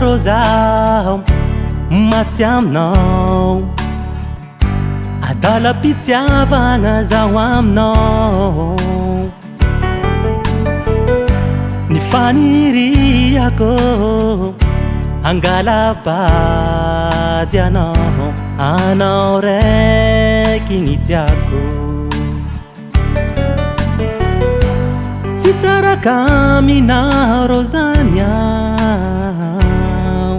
rô zaho maty aminao, adala-pitiavagna zaho aminao. Ny faniriako angalabady anao, anao raiky gny tiako. Tsy saraka aminao rô zany aho,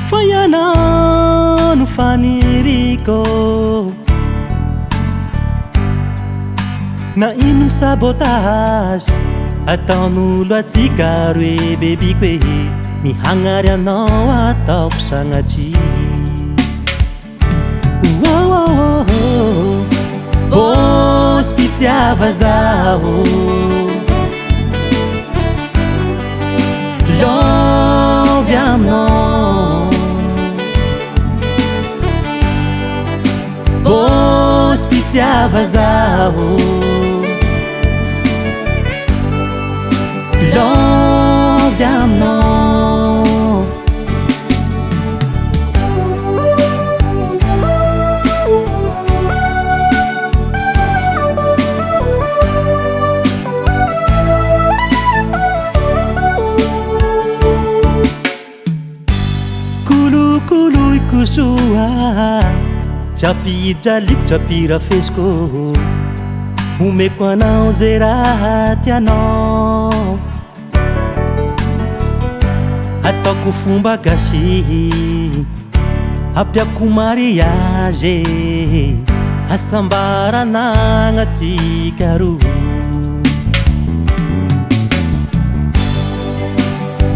fa ianao no faniriko. Na ino sabotage ataon'olo atsika roe bebiko hoe, mihagnary anao ataoko sagnatry. Bôsy mpitiava zaho, lovy aminao. Bôsy mpitiava zaho, lovy aminao. Kolokoloiko soa, tsy ampijaliko tsy ampirafesiko, omeko anao zay raha tianao. Ataoko fomba gasy, ampiako mariage, asambaran'agnatsika roa.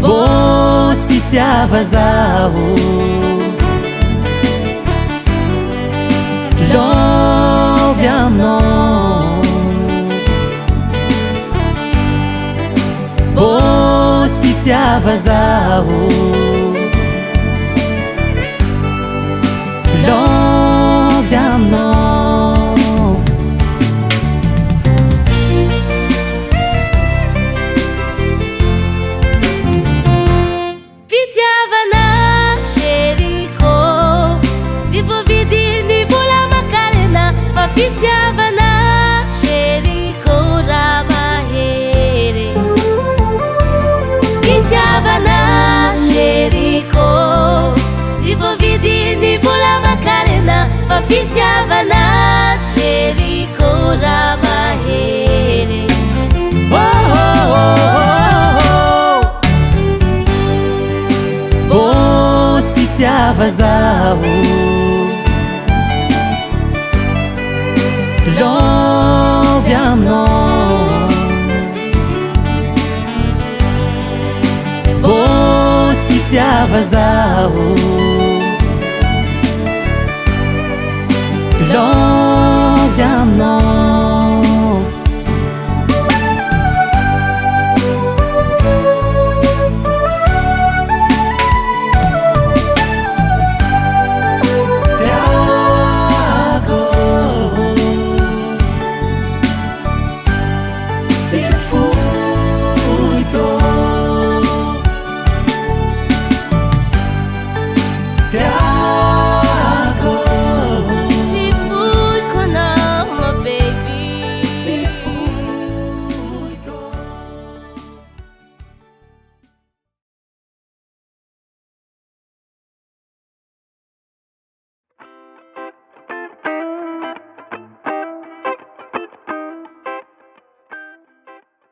Bôsy mpitiava zaho, lovy aminao. Bôsy mpitiava zaho, lovy aminao. Fitiavana sheriko, tsy voavidiny vola makarena, fa fitiavana sheriko raha mahery. Fitiavana sheriko, tsy voavidiny vola makarena, fa fitiavana sheriko raha mahery. Bôsy mpitiava zaho, lovy aminao. Bôsy mpitiava zaho.